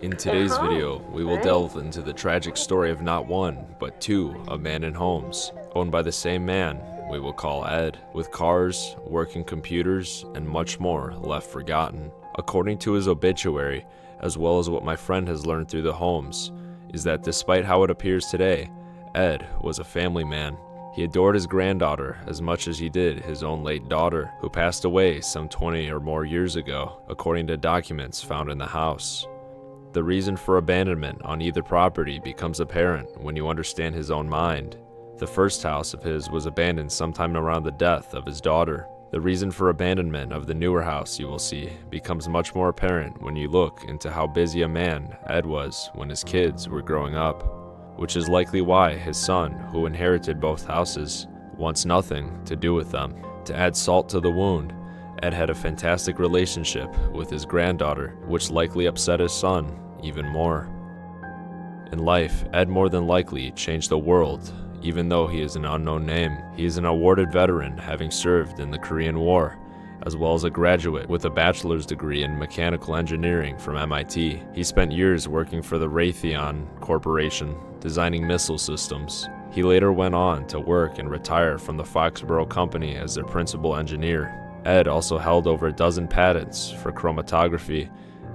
In today's video, we will delve into the tragic story of not one, but two abandoned homes, owned by the same man we will call Ed, with cars, working computers, and much more left forgotten. According to his obituary, as well as what my friend has learned through the homes, is that despite how it appears today, Ed was a family man. He adored his granddaughter as much as he did his own late daughter, who passed away some 20 or more years ago, according to documents found in the house. The reason for abandonment on either property becomes apparent when you understand his own mind. The first house of his was abandoned sometime around the death of his daughter. The reason for abandonment of the newer house, you will see, becomes much more apparent when you look into how busy a man Ed was when his kids were growing up, which is likely why his son, who inherited both houses, wants nothing to do with them. To add salt to the wound, Ed had a fantastic relationship with his granddaughter, which likely upset his son even more. In life, Ed more than likely changed the world, even though he is an unknown name. He is an awarded veteran, having served in the Korean War, as well as a graduate with a bachelor's degree in mechanical engineering from MIT. He spent years working for the Raytheon Corporation, designing missile systems. He later went on to work and retire from the Foxborough Company as their principal engineer. Ed also held over a dozen patents for chromatography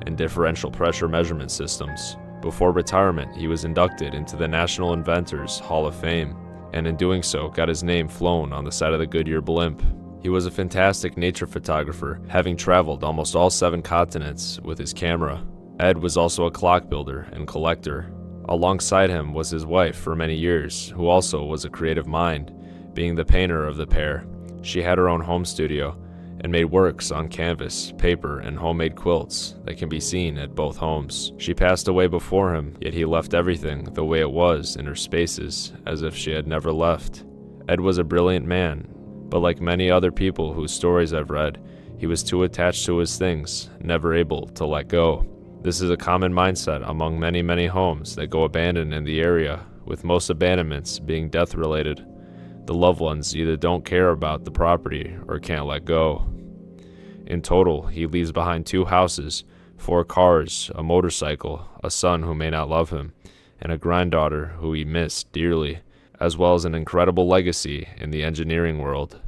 and differential pressure measurement systems. Before retirement, he was inducted into the National Inventors Hall of Fame, and in doing so, got his name flown on the side of the Goodyear blimp. He was a fantastic nature photographer, having traveled almost all 7 continents with his camera. Ed was also a clock builder and collector. Alongside him was his wife for many years, who also was a creative mind, being the painter of the pair. She had her own home studio, and made works on canvas, paper, and homemade quilts that can be seen at both homes. She passed away before him, yet he left everything the way it was in her spaces, as if she had never left. Ed was a brilliant man, but like many other people whose stories I've read, he was too attached to his things, never able to let go. This is a common mindset among many homes that go abandoned in the area, with most abandonments being death-related. The loved ones either don't care about the property or can't let go. In total, he leaves behind 2 houses, 4 cars, a motorcycle, a son who may not love him, and a granddaughter who he missed dearly, as well as an incredible legacy in the engineering world.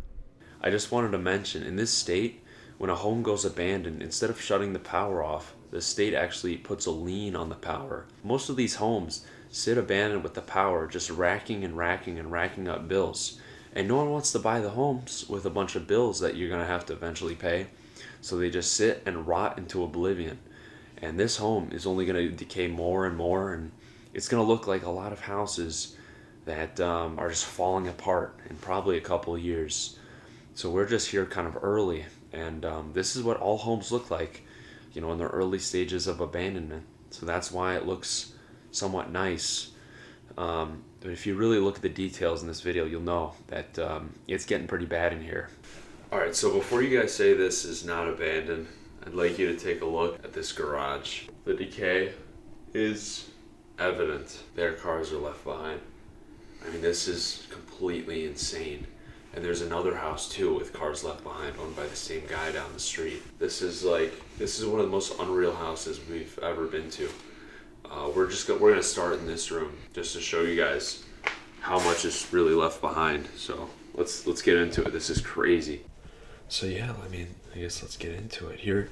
I just wanted to mention, in this state, when a home goes abandoned, instead of shutting the power off, the state actually puts a lien on the power. Most of these homes sit abandoned with the power just racking up bills. And no one wants to buy the homes with a bunch of bills that you're going to have to eventually pay. So they just sit and rot into oblivion. And this home is only going to decay more and more. And it's going to look like a lot of houses that are just falling apart in probably a couple of years. So we're just here kind of early. And this is what all homes look like, in the early stages of abandonment. So that's why it looks somewhat nice, but if you really look at the details in this video, you'll know that it's getting pretty bad in here. Alright, so before you guys say this is not abandoned, I'd like you to take a look at this garage. The decay is evident. Their cars are left behind. I mean, this is completely insane. And there's another house too with cars left behind, owned by the same guy down the street. This is one of the most unreal houses we've ever been to. We're gonna start in this room just to show you guys how much is really left behind. So let's get into it. This is crazy. So yeah, I guess let's get into it. Here,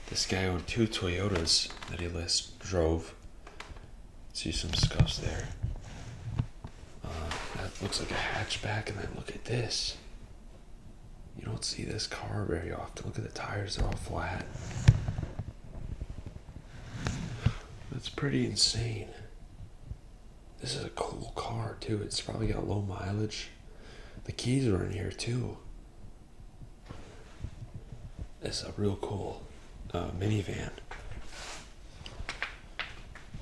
this guy owned 2 Toyotas that he last drove. See some scuffs there. That looks like a hatchback, and then look at this. You don't see this car very often. Look at the tires, they're all flat. That's pretty insane. This is a cool car too. It's probably got low mileage. The keys are in here too. It's a real cool minivan.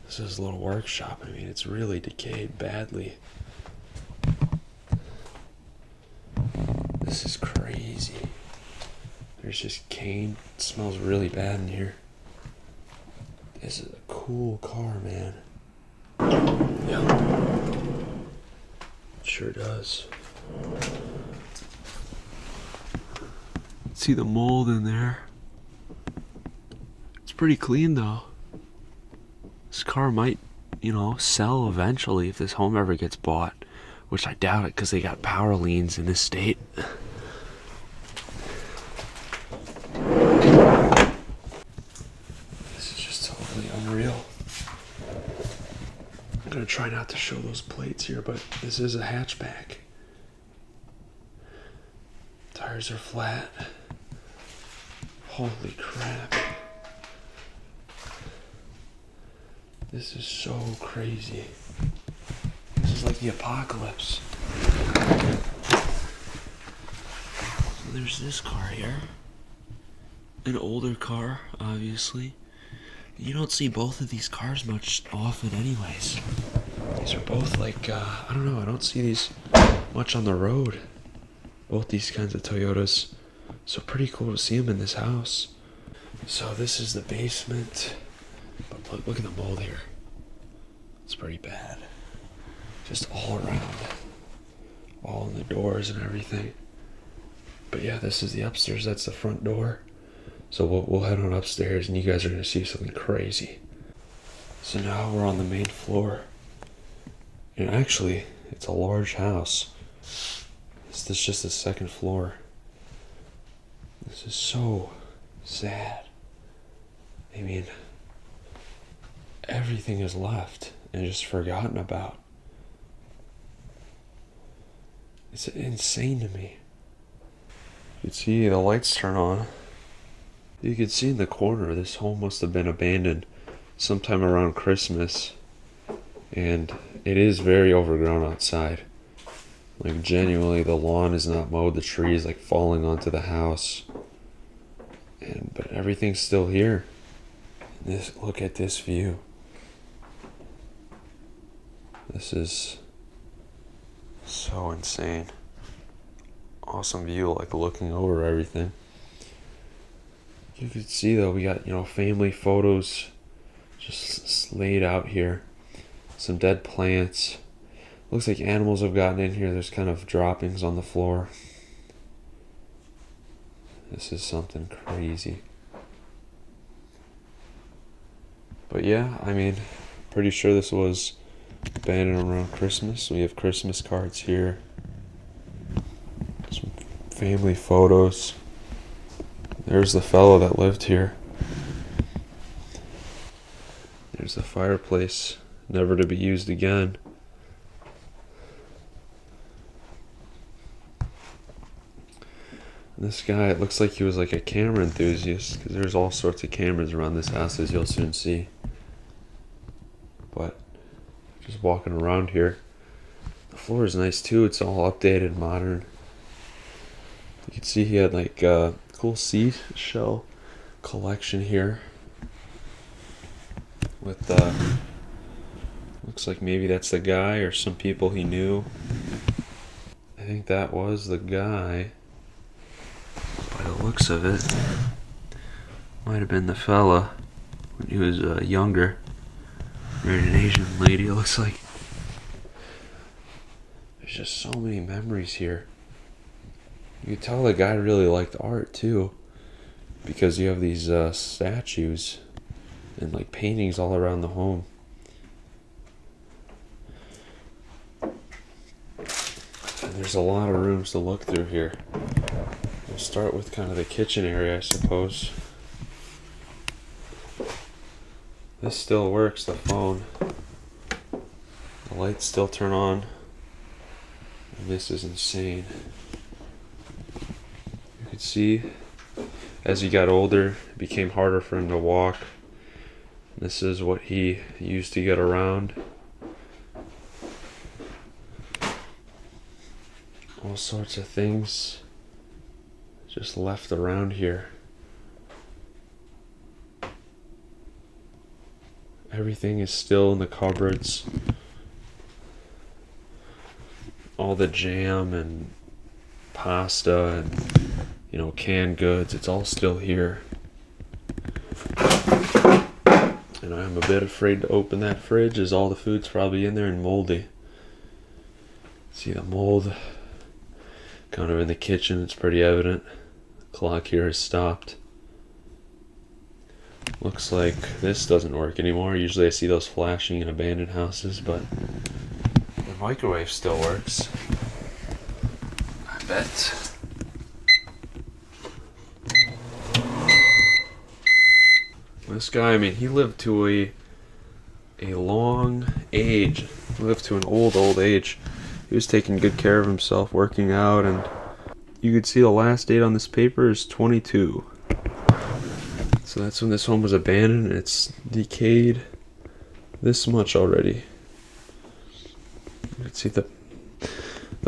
This is a little workshop. It's really decayed badly. This is crazy. There's just cane. It smells really bad in here. This is a cool car, man. Yeah. It sure does. See the mold in there? It's pretty clean though. This car might, sell eventually if this home ever gets bought, which I doubt it because they got power liens in this state. This is just totally unreal. I'm gonna try not to show those plates here, but this is a hatchback. Tires are flat. Holy crap. This is so crazy. This is like the apocalypse. So there's this car here. An older car, obviously. You don't see both of these cars much often anyways. These are both like, I don't know, I don't see these much on the road. Both these kinds of Toyotas. So pretty cool to see them in this house. So this is the basement. But look at the mold here. It's pretty bad. Just all around. All in the doors and everything. But yeah, this is the upstairs. That's the front door. So we'll head on upstairs and you guys are going to see something crazy. So now we're on the main floor. And actually, it's a large house. This is just the second floor. This is so sad. I mean, everything is left and just forgotten about. It's insane to me. You can see the lights turn on. You can see in the corner, this home must have been abandoned sometime around Christmas. And it is very overgrown outside. Like genuinely, the lawn is not mowed, the trees like falling onto the house. But everything's still here. Look at this view. This is so insane. Awesome view, like looking over everything. You can see though, we got, family photos just laid out here. Some dead plants. Looks like animals have gotten in here. There's kind of droppings on the floor. This is something crazy. But yeah, I mean, pretty sure this was abandoned around Christmas. We have Christmas cards here. Some family photos. There's the fellow that lived here. There's the fireplace, never to be used again. This guy, it looks like he was like a camera enthusiast, because there's all sorts of cameras around this house, as you'll soon see. But just walking around here, the floor is nice too. It's all updated, modern. You can see he had like a cool seashell collection here with looks like maybe that's the guy or some people he knew. I think that was the guy by the looks of it. Might have been the fella when he was younger. Married an Asian lady, it looks like. There's just so many memories here. You can tell the guy really liked art too, because you have these statues and like paintings all around the home. And there's a lot of rooms to look through here. We'll start with kind of the kitchen area, I suppose. This still works, the phone. The lights still turn on. And this is insane. You could see as he got older, it became harder for him to walk. This is what he used to get around. All sorts of things just left around here. Everything is still in the cupboards. All the jam and pasta and, canned goods, it's all still here. And I'm a bit afraid to open that fridge as all the food's probably in there and moldy. See the mold kind of in the kitchen, it's pretty evident. The clock here has stopped. Looks like this doesn't work anymore. Usually I see those flashing in abandoned houses, but the microwave still works. I bet. This guy, I mean, he lived to a long age. He lived to an old age. He was taking good care of himself, working out, and you could see the last date on this paper is 22. So that's when this home was abandoned, and it's decayed this much already. You can see the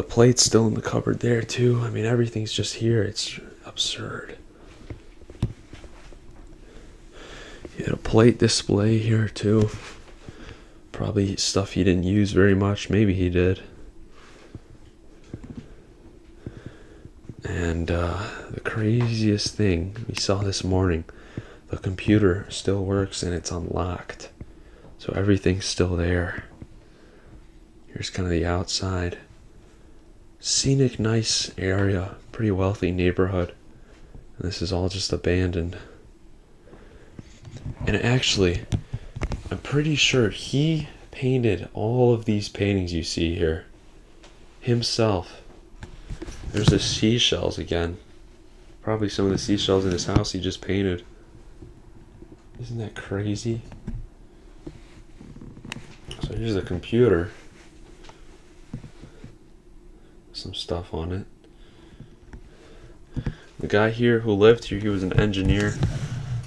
plate's still in the cupboard there too. I mean, everything's just here. It's absurd. He had a plate display here too. Probably stuff he didn't use very much. Maybe he did. And the craziest thing we saw this morning, the computer still works and it's unlocked. So everything's still there. Here's kind of the outside. Scenic, nice area. Pretty wealthy neighborhood. And this is all just abandoned. And actually, I'm pretty sure he painted all of these paintings you see here himself. There's the seashells again. Probably some of the seashells in his house he just painted. Isn't that crazy? So here's the computer. Some stuff on it. The guy here who lived here, he was an engineer.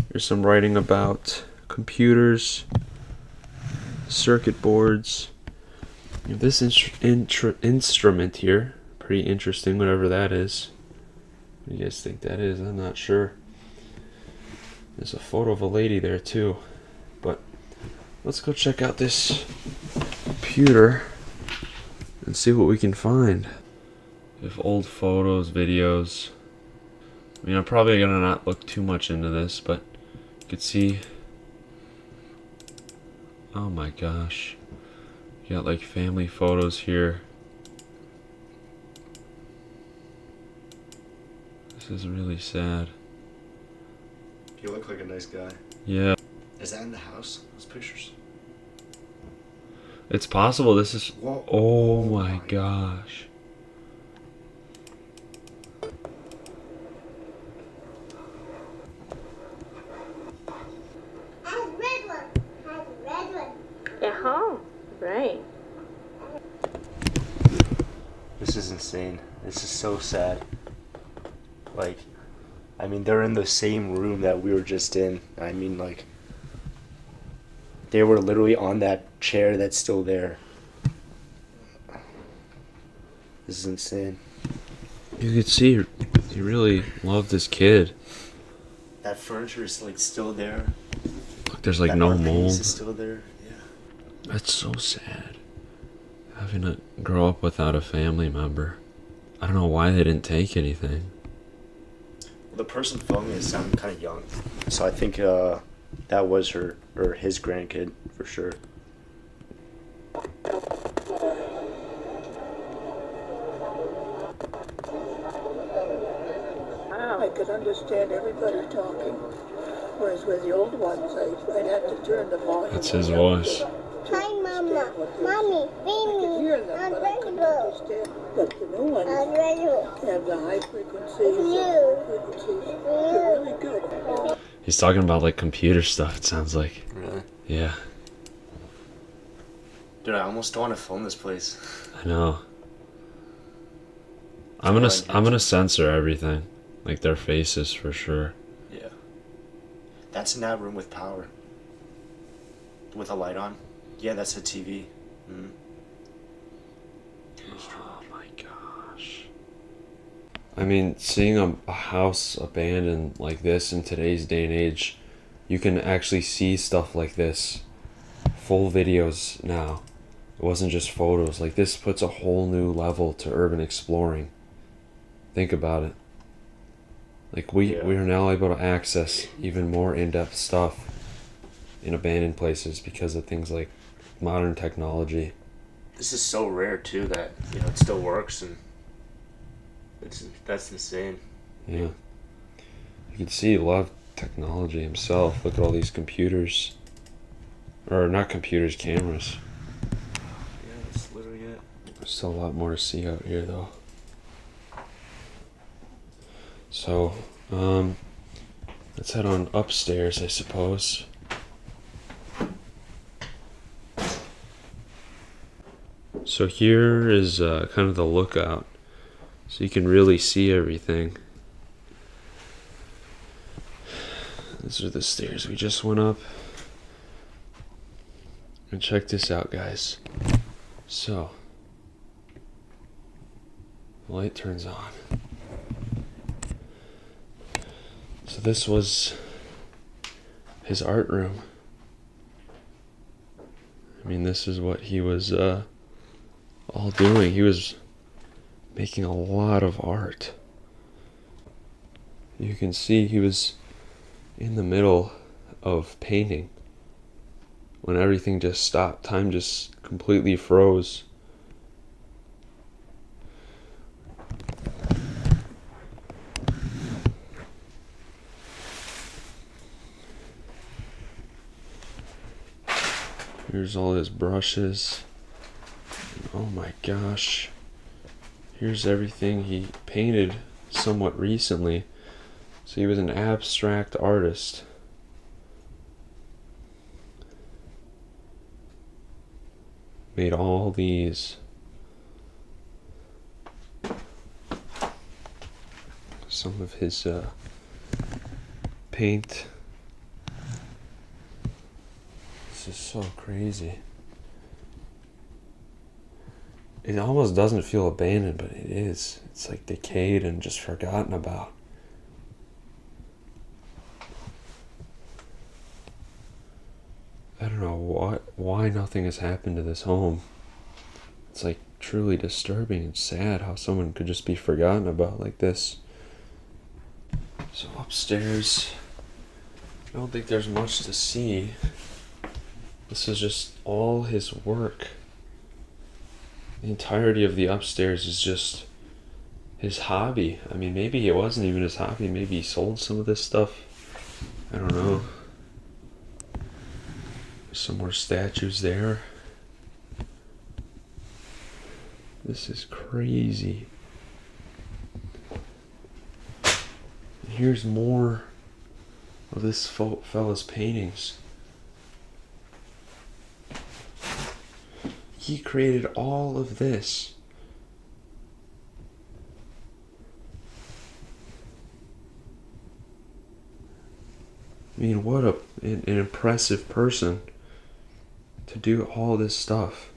There's some writing about computers, circuit boards. You have this instrument here. Pretty interesting, whatever that is. What do you guys think that is? I'm not sure. There's a photo of a lady there too. But let's go check out this computer and see what we can find. If old photos, videos. I mean, I'm probably gonna not look too much into this, but you could see. Oh my gosh. You got like family photos here. This is really sad. You look like a nice guy. Yeah. Is that in the house? Those pictures? It's possible this is. Whoa. Oh my gosh. Uh-huh. Right. This is insane. This is so sad. Like, I mean, they're in the same room that we were just in. I mean, like, they were literally on that chair that's still there. This is insane. You could see he really loved this kid. That furniture is like still there. Look, there's like That no art piece mold. is still there. Yeah. That's so sad. Having to grow up without a family member. I don't know why they didn't take anything. The person filming it sounded kind of young, so I think that was her or his grandkid for sure. I could understand everybody talking, whereas with the old ones, I'd have to turn the volume. That's his voice. Hi, Mama. Mommy, I could hear them, but I couldn't understand. But the new ones have the high frequencies and low frequencies. They're really good. He's talking about like computer stuff, it sounds like. Really? Yeah, Dude, I almost don't want to film this place. I know. I'm gonna censor everything. Like their faces for sure. Yeah. That's in that room with power. With a light on. Yeah, that's a TV. Mm-hmm. Oh my gosh. I mean, seeing a house abandoned like this in today's day and age, you can actually see stuff like this. Full videos now. It wasn't just photos. Like this puts a whole new level to urban exploring. Think about it. Like we are now able to access even more in-depth stuff in abandoned places because of things like modern technology. This is so rare too that it still works, and that's insane. Yeah. You can see a lot of technology himself. Look at all these computers. Or not computers, cameras. Yeah, that's literally it. There's still a lot more to see out here though. So, let's head on upstairs, I suppose. So here is kind of the lookout, so you can really see everything. These are the stairs we just went up. And check this out, guys. So, the light turns on. So this was his art room. I mean, this is what he was all doing. He was making a lot of art. You can see he was in the middle of painting when everything just stopped. Time just completely froze. Here's all his brushes. Oh my gosh. Here's everything he painted somewhat recently. So he was an abstract artist. Made all these. Some of his paint. This is so crazy. It almost doesn't feel abandoned, but it is. It's like decayed and just forgotten about. I don't know why nothing has happened to this home. It's like truly disturbing and sad how someone could just be forgotten about like this. So upstairs, I don't think there's much to see. This is just all his work. The entirety of the upstairs is just his hobby. I mean, maybe it wasn't even his hobby. Maybe he sold some of this stuff. I don't know. There's some more statues there. This is crazy. And here's more of this fella's paintings. He created all of this. I mean, what an impressive person to do all this stuff.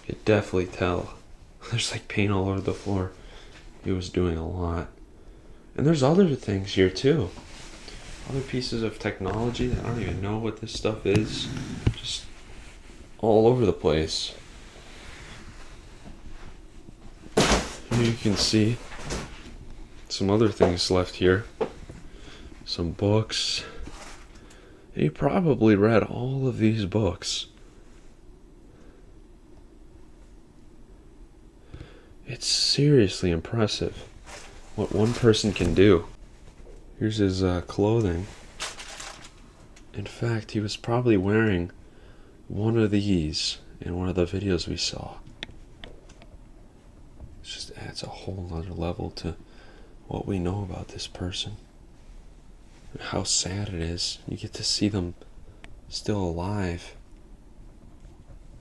You could definitely tell. There's like paint all over the floor. He was doing a lot. And there's other things here too. Other pieces of technology that I don't even know what this stuff is. Just all over the place. Here you can see some other things left here. Some books. He probably read all of these books. It's seriously impressive what one person can do. Here's his clothing. In fact, he was probably wearing one of these in one of the videos we saw. It just adds a whole other level to what we know about this person. And how sad it is. You get to see them still alive.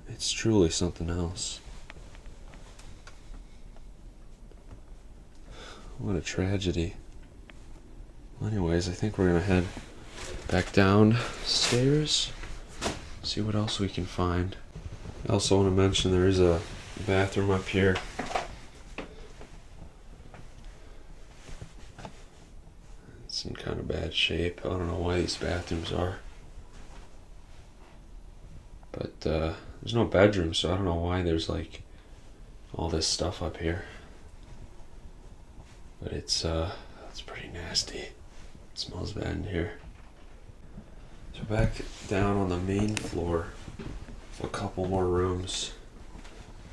It's truly something else. What a tragedy. Well, anyways, I think we're gonna head back downstairs, see what else we can find. I also want to mention there is a bathroom up here. It's in kind of bad shape. I don't know why these bathrooms are. But there's no bedroom, so I don't know why there's like all this stuff up here. But it's pretty nasty. It smells bad in here. So back down on the main floor, a couple more rooms.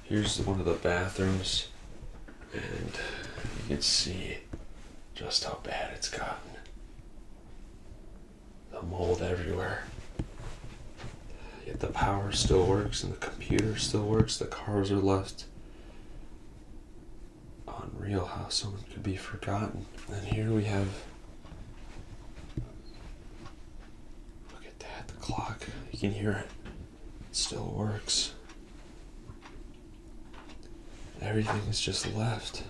Here's one of the bathrooms, and you can see just how bad it's gotten. The mold everywhere. Yet the power still works and the computer still works. The cars are left. Unreal how someone could be forgotten. And here we have, look at that, the clock. You can hear it. It still works. Everything is just left.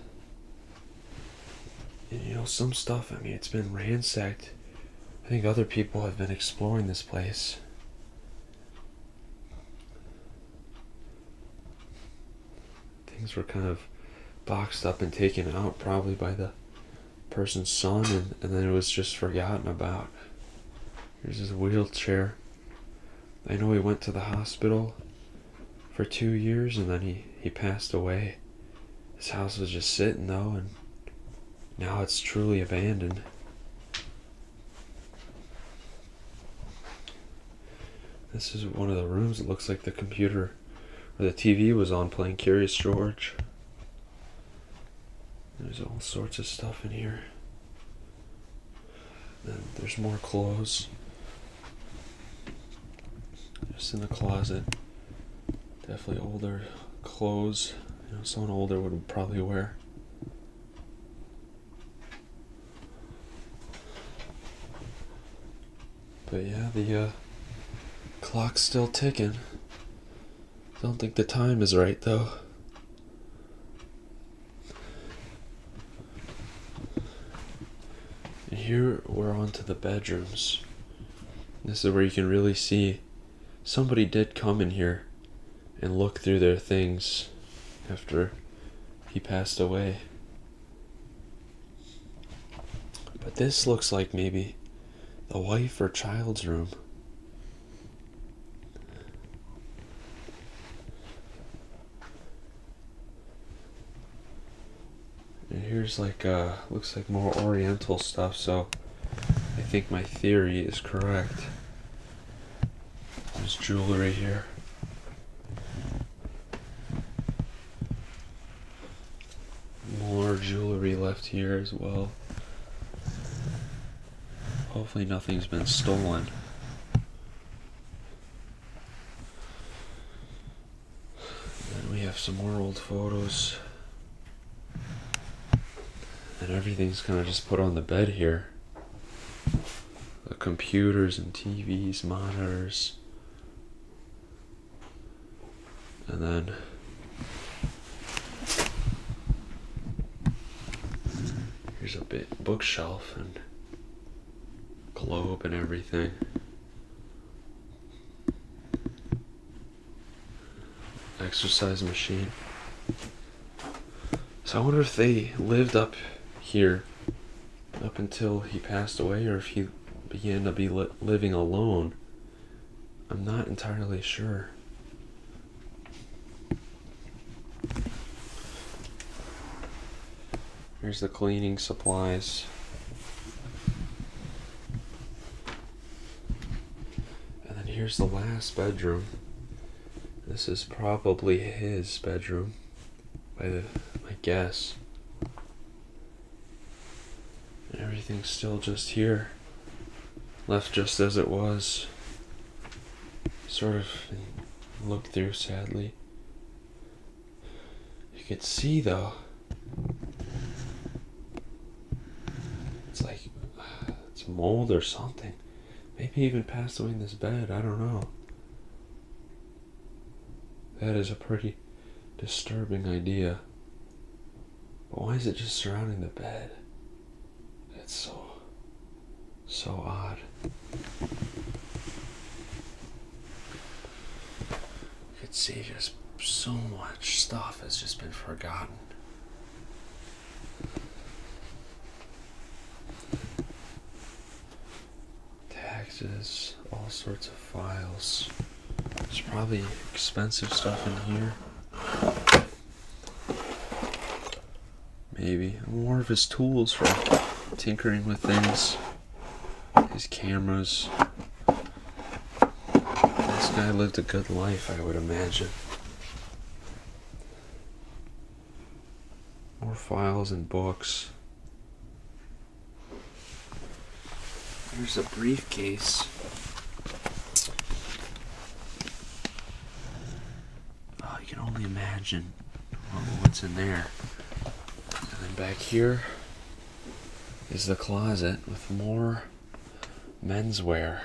And you know, some stuff, I mean, it's been ransacked. I think other people have been exploring this place. Things were kind of boxed up and taken out probably by the person's son, and then it was just forgotten about. Here's his wheelchair. I know he went to the hospital for 2 years and then he passed away. His house was just sitting though, and now it's truly abandoned. This is one of the rooms. It looks like the computer or the TV was on playing Curious George. There's all sorts of stuff in here. Then there's more clothes. Just in the closet. Definitely older clothes. You know, someone older would probably wear. But yeah, the clock's still ticking. Don't think the time is right though. And here we're on to the bedrooms. This is where you can really see somebody did come in here and look through their things after he passed away. But this looks like maybe the wife or child's room. And here's like looks like more oriental stuff, so I think my theory is correct. There's jewelry here. More jewelry left here as well. Hopefully nothing's been stolen. Then we have some more old photos. And everything's kind of just put on the bed here. The computers and TVs, monitors. And then here's a bookshelf and globe and everything. Exercise machine. So I wonder if they lived up here up until he passed away, or if he began to be living alone. I'm not entirely sure. Here's the cleaning supplies. And then here's the last bedroom. This is probably his bedroom, by my guess. And everything's still just here, left just as it was. Sort of looked through sadly. You could see though, it's like it's mold or something. Maybe he even passed away in this bed, I don't know. That is a pretty disturbing idea. But why is it just surrounding the bed? It's so odd. You could see just so much stuff has just been forgotten. Taxes, all sorts of files. There's probably expensive stuff in here. Maybe more of his tools for tinkering with things. His cameras. This guy lived a good life, I would imagine. More files and books. Here's a briefcase. Oh, you can only imagine what's in there. And then back here is the closet with more menswear.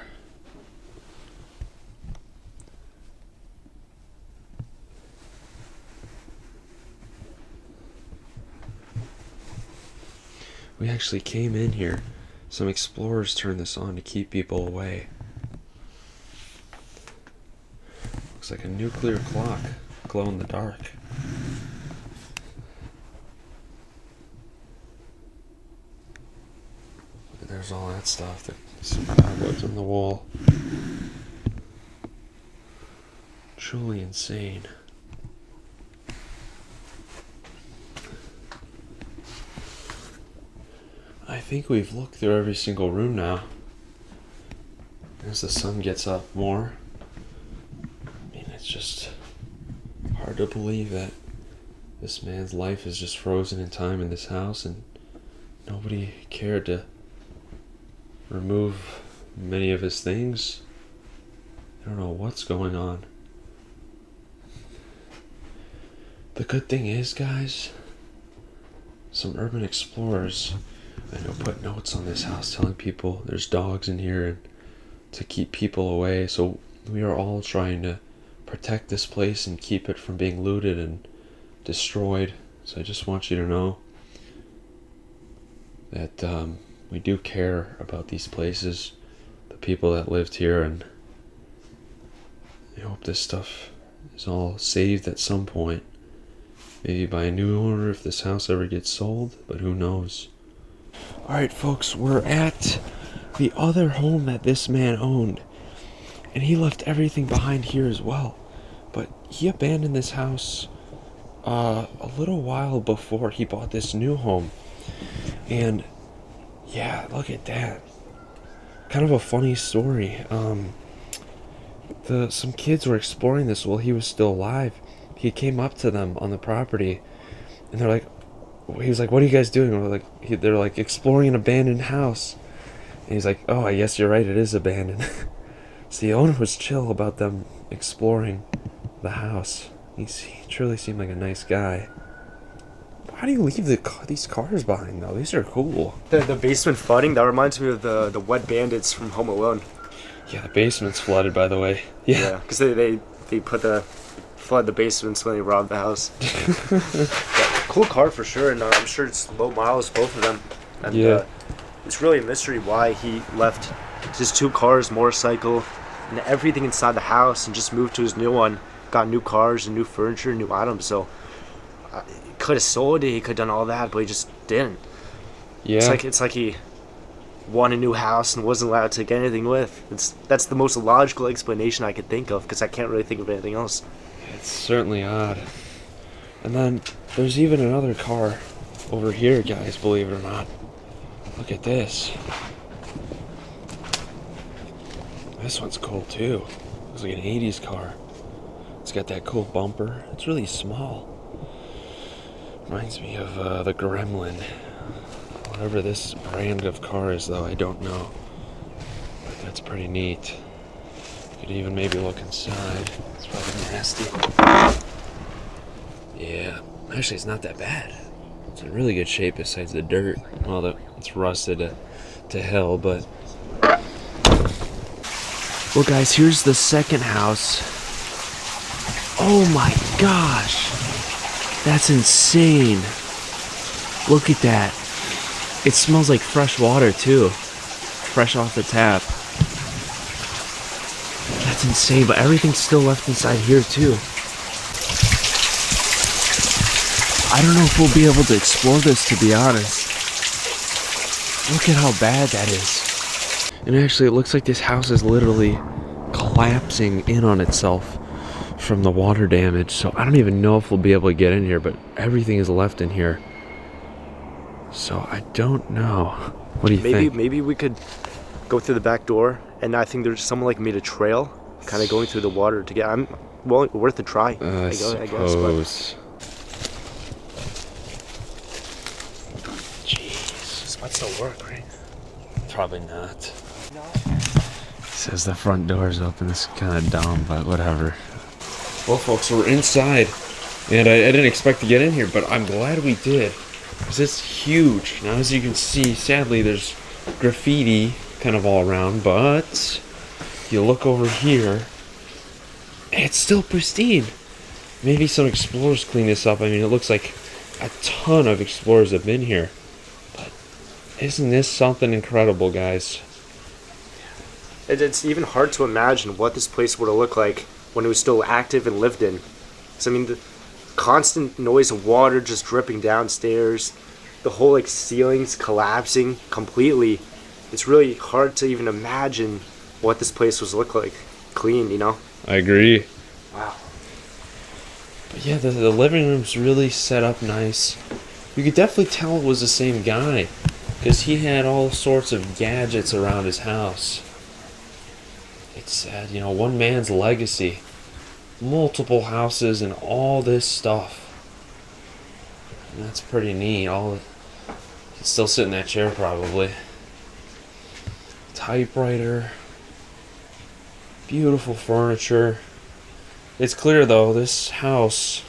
We actually came in here. Some explorers turned this on to keep people away. Looks like a nuclear clock, glow in the dark. There's all that stuff. Some cobwebs on the wall. Truly insane. I think we've looked through every single room now. As the sun gets up more, I mean, it's just hard to believe that this man's life is just frozen in time in this house, and nobody cared to remove many of his things. I don't know what's going on. The good thing is, guys, some urban explorers, I know, put notes on this house telling people there's dogs in here and to keep people away. So we are all trying to protect this place and keep it from being looted and destroyed. So I just want you to know that we do care about these places, the people that lived here, and I hope this stuff is all saved at some point. Maybe by a new owner if this house ever gets sold, but who knows. Alright folks, we're at the other home that this man owned, and he left everything behind here as well. But he abandoned this house a little while before he bought this new home. And yeah, look at that. Kind of a funny story. Some kids were exploring this while he was still alive. He came up to them on the property, and they're like, he was like, "What are you guys doing?" And they're like, "Exploring an abandoned house." And he's like, "Oh, I guess you're right, it is abandoned." So the owner was chill about them exploring the house. He truly seemed like a nice guy. How do you leave these cars behind, though? These are cool. The basement flooding, that reminds me of the wet bandits from Home Alone. Yeah, the basement's flooded, by the way. Yeah, because they flood the basements when they rob the house. Cool car for sure, and I'm sure it's low miles, both of them. And yeah. It's really a mystery why he left just 2 cars, motorcycle, and everything inside the house, and just moved to his new one. Got new cars and new furniture, new items. So he could have sold it, he could have done all that, but he just didn't. Yeah. It's like he won a new house and wasn't allowed to take anything with. That's the most logical explanation I could think of, because I can't really think of anything else. It's certainly odd. And then there's even another car over here, guys, believe it or not. Look at this. This one's cool too. Looks like an 80s car. It's got that cool bumper. It's really small. Reminds me of the Gremlin. Whatever this brand of car is, though, I don't know. But that's pretty neat. Could even maybe look inside. It's probably nasty. Yeah, actually it's not that bad. It's in really good shape besides the dirt. Well, it's rusted to hell, but... Well, guys, here's the second house. Oh my gosh! That's insane! Look at that. It smells like fresh water, too. Fresh off the tap. That's insane, but everything's still left inside here, too. I don't know if we'll be able to explore this, to be honest. Look at how bad that is. And actually, it looks like this house is literally collapsing in on itself from the water damage. So I don't even know if we'll be able to get in here, but everything is left in here. So I don't know. What do you think? Maybe we could go through the back door, and I think there's someone like made a trail, kind of going through the water to get. Worth a try. I guess. But jeez, this might still work, right? probably not. Says the front door is open. It's kind of dumb, but whatever. Well, folks, we're inside, and I didn't expect to get in here, but I'm glad we did, because it's huge. Now, as you can see, sadly, there's graffiti kind of all around, but you look over here, it's still pristine. Maybe some explorers clean this up. I mean, it looks like a ton of explorers have been here, but isn't this something incredible, guys? It's even hard to imagine what this place would have looked like when it was still active and lived in. So, I mean, the constant noise of water just dripping downstairs, the whole like ceilings collapsing completely. It's really hard to even imagine what this place was look like clean, you know? I agree. Wow. But yeah, the living room's really set up nice. You could definitely tell it was the same guy, because he had all sorts of gadgets around his house. It's sad, you know, one man's legacy. Multiple houses and all this stuff. And that's pretty neat. He's still sitting in that chair probably. Typewriter. Beautiful furniture. It's clear though, this house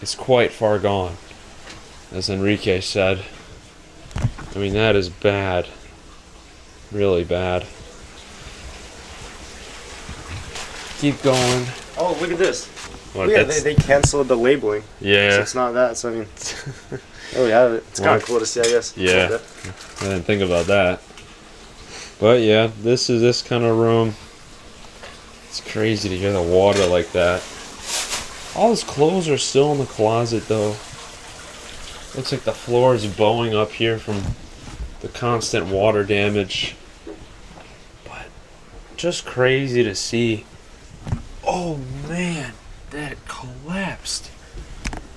is quite far gone, as Enrique said. I mean, that is bad. Really bad. Keep going. Oh, look at this. What, Yeah, they canceled the labeling. Yeah. So it's not that, so I mean, oh yeah, it's kind What? of cool to see, I guess. Yeah. I didn't think about that. But yeah, this is this kind of room. It's crazy to hear the water like that. All his clothes are still in the closet though. Looks like the floor is bowing up here from the constant water damage. But just crazy to see. Oh man, that collapsed.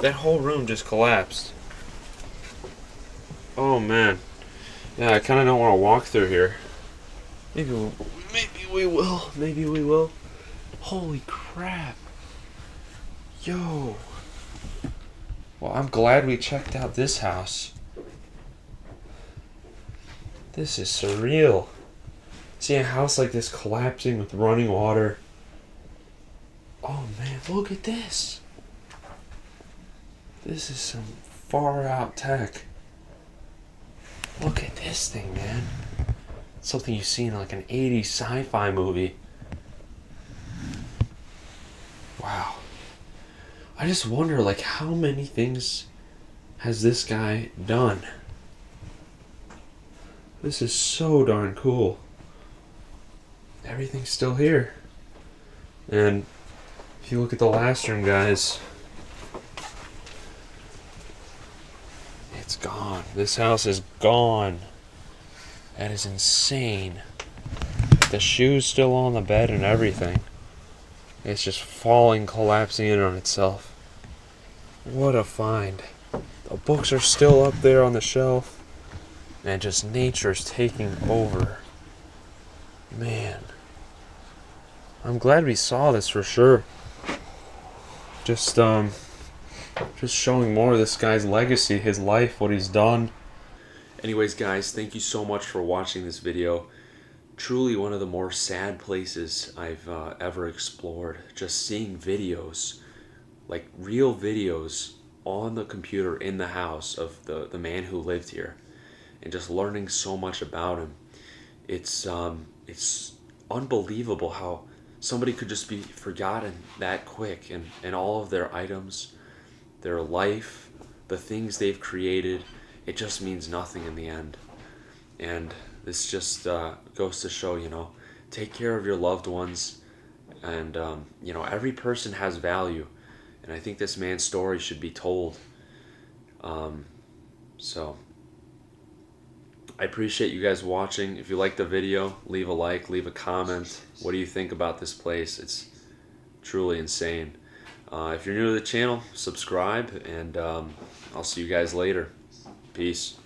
That whole room just collapsed. Oh man. Yeah, I kind of don't want to walk through here. Maybe we will. Maybe we will. Holy crap. Yo. Well, I'm glad we checked out this house. This is surreal. Seeing a house like this collapsing with running water. Oh man, look at this. This is some far out tech. Look at this thing, man. Something you see in like an 80s sci-fi movie. Wow. I just wonder, like, how many things has this guy done? This is so darn cool. Everything's still here. And if you look at the last room, guys, it's gone. This house is gone. That is insane. The shoe's still on the bed and everything. It's just falling, collapsing in on itself. What a find. The books are still up there on the shelf. And just nature's taking over. Man. I'm glad we saw this for sure. Just showing more of this guy's legacy, his life, what he's done. Anyways, guys, thank you so much for watching this video. Truly one of the more sad places I've ever explored. Just seeing videos, like real videos on the computer in the house of the man who lived here, and just learning so much about him. It's unbelievable how somebody could just be forgotten that quick, and all of their items, their life, the things they've created, it just means nothing in the end. And this just goes to show, you know, take care of your loved ones, and you know, every person has value, and I think this man's story should be told. So I appreciate you guys watching. If you liked the video, leave a like, leave a comment. What do you think about this place? It's truly insane. If you're new to the channel, subscribe, and I'll see you guys later. Peace.